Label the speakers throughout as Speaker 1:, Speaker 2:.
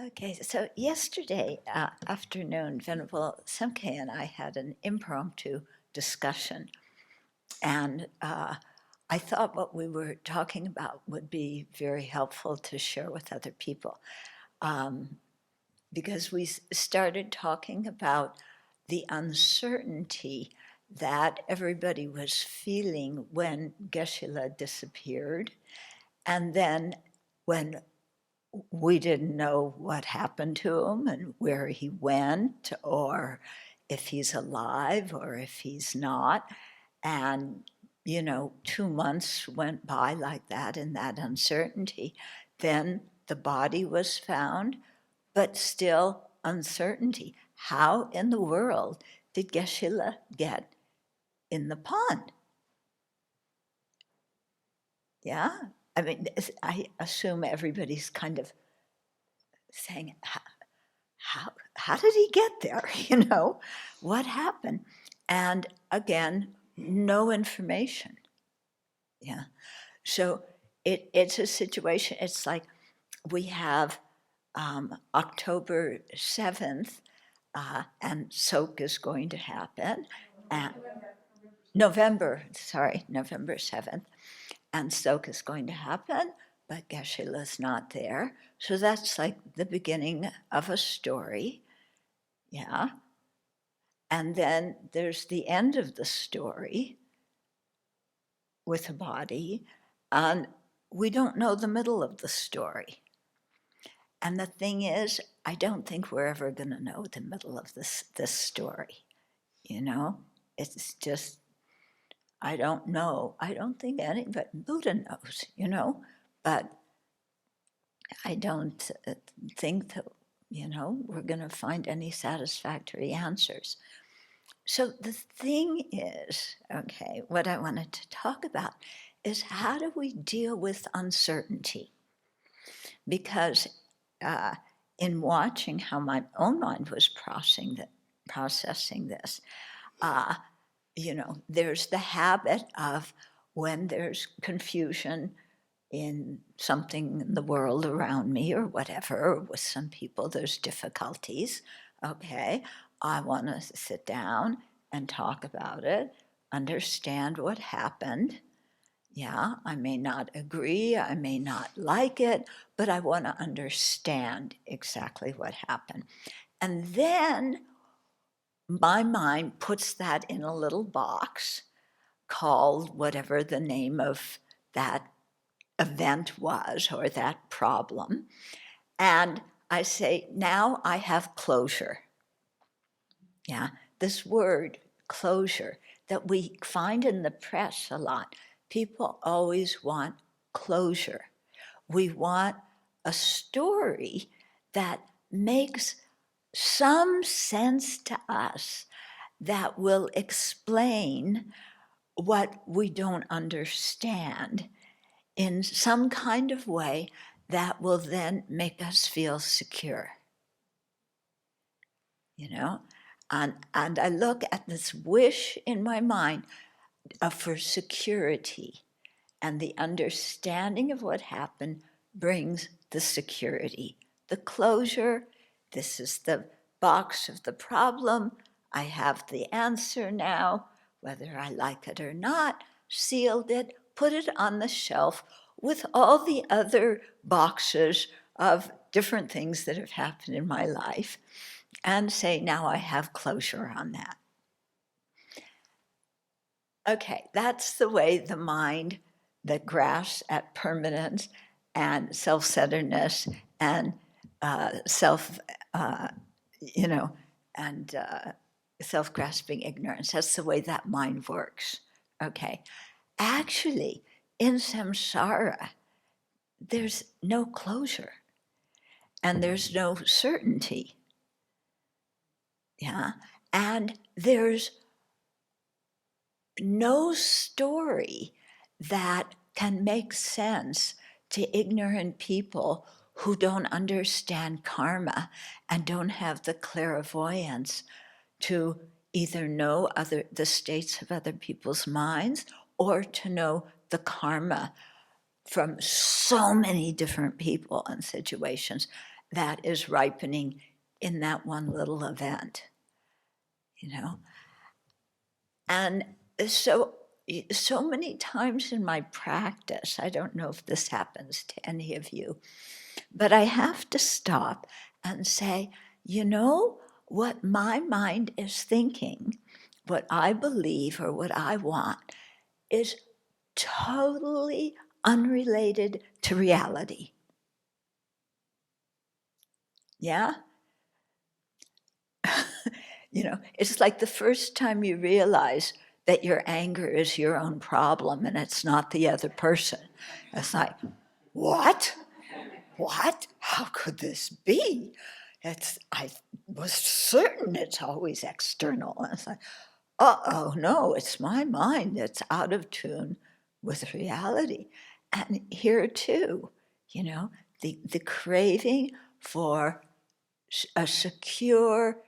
Speaker 1: Okay, so yesterday afternoon, Venerable Semke and I had an impromptu discussion, and I thought what we were talking about would be very helpful to share with other people, because we started talking about the uncertainty that everybody was feeling when Geshe-la disappeared, and then when we didn't know what happened to him and where he went, or if he's alive or if he's not. And, 2 months went by like that in that uncertainty. Then the body was found, but still uncertainty. How in the world did Geshe-la get in the pond? Yeah? I mean, I assume everybody's kind of saying, how did he get there? What happened? And again, no information. Yeah. So it's a situation, it's like we have October 7th, and soak is going to happen. And November 7th, and soak is going to happen, but Geshe-la's not there. So that's like the beginning of a story. Yeah. And then there's the end of the story with a body, and we don't know the middle of the story. And the thing is, I don't think we're ever going to know the middle of this story. It's just, I don't know. I don't think anybody, Buddha knows, but I don't think that, we're going to find any satisfactory answers. So the thing is, okay, what I wanted to talk about is how do we deal with uncertainty? Because in watching how my own mind was processing this, there's the habit of when there's confusion in something in the world around me or whatever, or with some people, there's difficulties. Okay, I want to sit down and talk about it, understand what happened. Yeah, I may not agree, I may not like it, but I want to understand exactly what happened. And then my mind puts that in a little box called whatever the name of that event was or that problem. And I say, now I have closure. Yeah, this word, closure, that we find in the press a lot. People always want closure. We want a story that makes some sense to us, that will explain what we don't understand in some kind of way that will then make us feel secure. And I look at this wish in my mind for security, and the understanding of what happened brings the security. The closure, this is the box of the problem, I have the answer now, whether I like it or not, sealed it, put it on the shelf with all the other boxes of different things that have happened in my life, and say, now I have closure on that. Okay, that's the way the mind that grasps at permanence and self-centeredness and self-grasping ignorance. That's the way that mind works. Okay, actually, in samsara, there's no closure and there's no certainty. Yeah, and there's no story that can make sense to ignorant people who don't understand karma and don't have the clairvoyance to either know the states of other people's minds or to know the karma from so many different people and situations. that is ripening in that one little event, And so many times in my practice, I don't know if this happens to any of you, but I have to stop and say, what my mind is thinking, what I believe or what I want is totally unrelated to reality. Yeah? It's like the first time you realize that your anger is your own problem and it's not the other person. It's like, what? What? How could this be? I was certain it's always external. And it's like, no, it's my mind that's out of tune with reality. And here too, the craving for a secure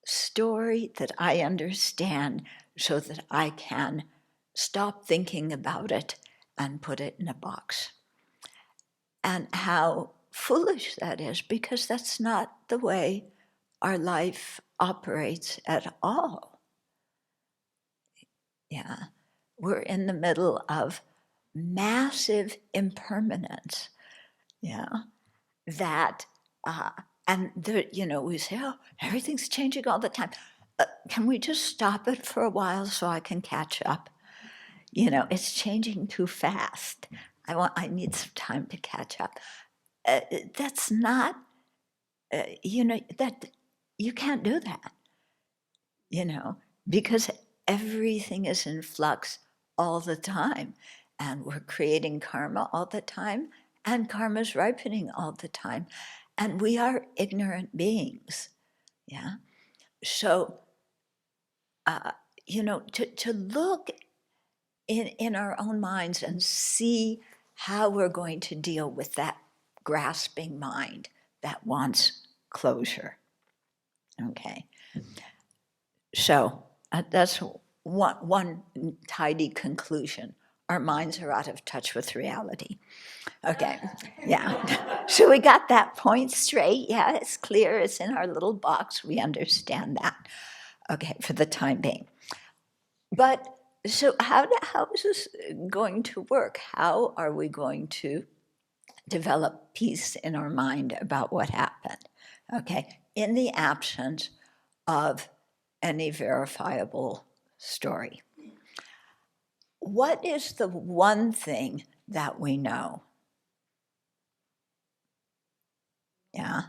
Speaker 1: story that I understand so that I can stop thinking about it and put it in a box. And how foolish that is, because that's not the way our life operates at all. Yeah, we're in the middle of massive impermanence. Yeah, that and we say, oh, everything's changing all the time. Can we just stop it for a while so I can catch up? It's changing too fast. I need some time to catch up. That's not, that you can't do that, because everything is in flux all the time, and we're creating karma all the time, and karma's ripening all the time, and we are ignorant beings. Yeah. So, to look in our own minds and see how we're going to deal with that grasping mind that wants closure. Okay. So that's one tidy conclusion. Our minds are out of touch with reality. Okay, yeah. So we got that point straight. Yeah, it's clear. It's in our little box. We understand that. Okay, for the time being. But so how is this going to work? How are we going to develop peace in our mind about what happened? Okay, in the absence of any verifiable story. What is the one thing that we know? Yeah.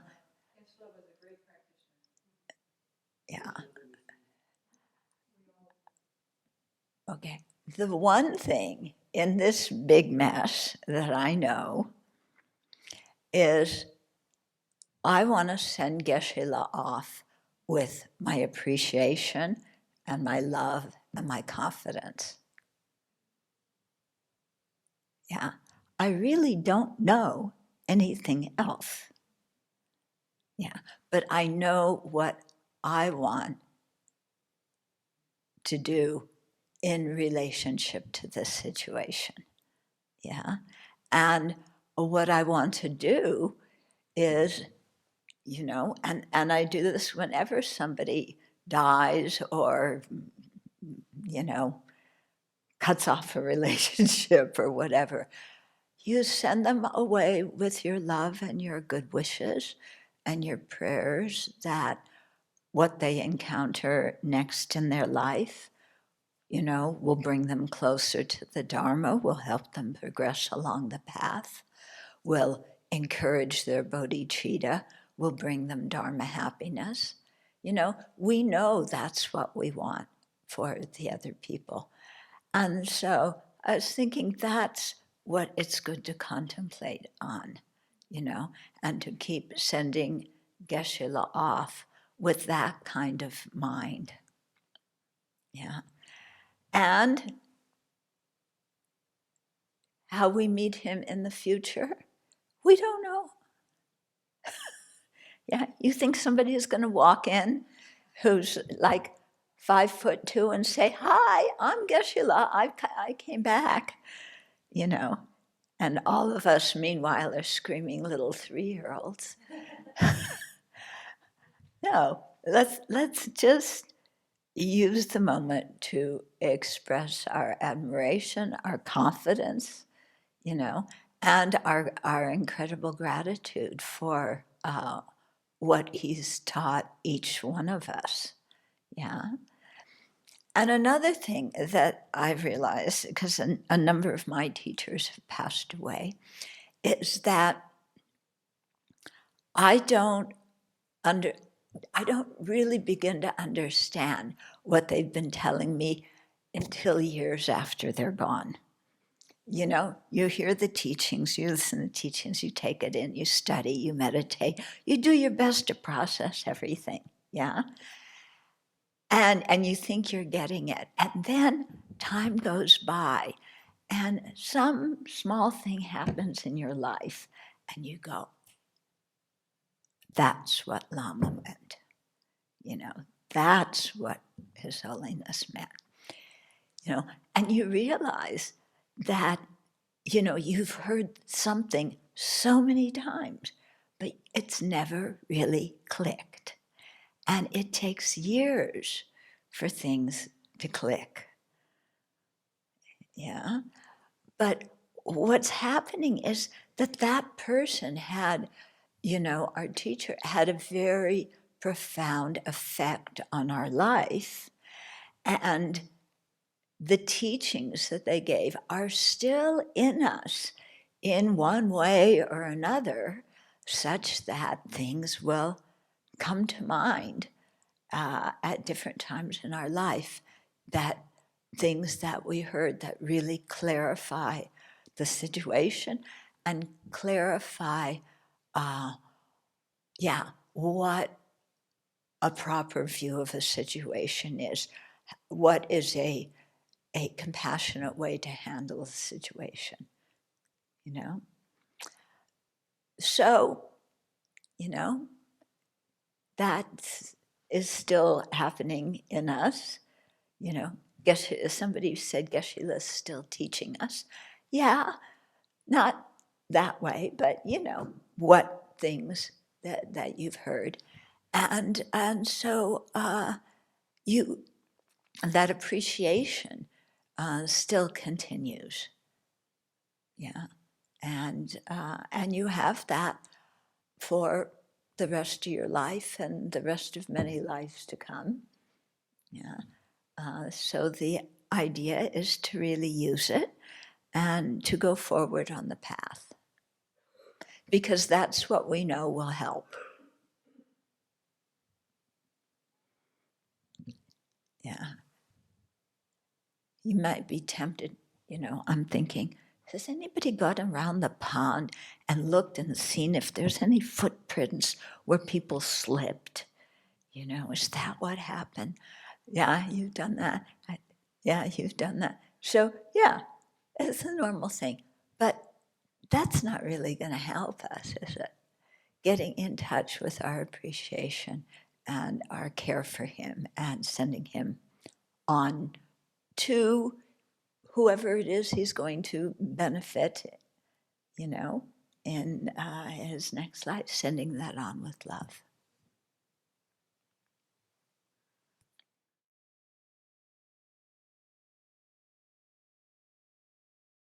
Speaker 1: Yeah. Okay. The one thing in this big mess that I know is I want to send Geshe-la off with my appreciation and my love and my confidence. Yeah. I really don't know anything else. Yeah. But I know what I want to do in relationship to this situation. Yeah. And what I want to do is, and I do this whenever somebody dies or, cuts off a relationship or whatever. You send them away with your love and your good wishes and your prayers that what they encounter next in their life, will bring them closer to the Dharma, will help them progress along the path, will encourage their bodhicitta, will bring them Dharma happiness. We know that's what we want for the other people. And so I was thinking that's what it's good to contemplate on, and to keep sending Geshe-la off with that kind of mind. Yeah. And how we meet him in the future, we don't know. Yeah, you think somebody is going to walk in who's like 5'2" and say, "Hi, I'm Geshe-la. I came back," And all of us, meanwhile, are screaming little 3-year-olds. No, let's just use the moment to express our admiration, our confidence, and our incredible gratitude for what he's taught each one of us. Yeah. And another thing that I've realized, because a number of my teachers have passed away, is that I don't really begin to understand what they've been telling me until years after they're gone. You hear the teachings, you listen to the teachings, you take it in, you study, you meditate, you do your best to process everything, yeah? And you think you're getting it. And then time goes by, and some small thing happens in your life, and you go, that's what Lama meant. That's what His Holiness meant. And you realize that, you've heard something so many times, but it's never really clicked. And it takes years for things to click. Yeah. But what's happening is that person had, our teacher had a very profound effect on our life. And the teachings that they gave are still in us in one way or another, such that things will come to mind at different times in our life, that things that we heard that really clarify the situation and clarify, what a proper view of a situation is, what is a compassionate way to handle the situation, So, that is still happening in us, somebody said Geshe-la is still teaching us. Yeah, not that way, but what things that you've heard. And so that appreciation still continues. Yeah. And you have that for the rest of your life and the rest of many lives to come. Yeah. So the idea is to really use it and to go forward on the path, because that's what we know will help. Yeah. You might be tempted, I'm thinking, has anybody gone around the pond and looked and seen if there's any footprints where people slipped? Is that what happened? Yeah, you've done that. Yeah, you've done that. So, yeah, it's a normal thing. But that's not really going to help us, is it? Getting in touch with our appreciation and our care for him and sending him on to whoever it is he's going to benefit, in his next life, sending that on with love.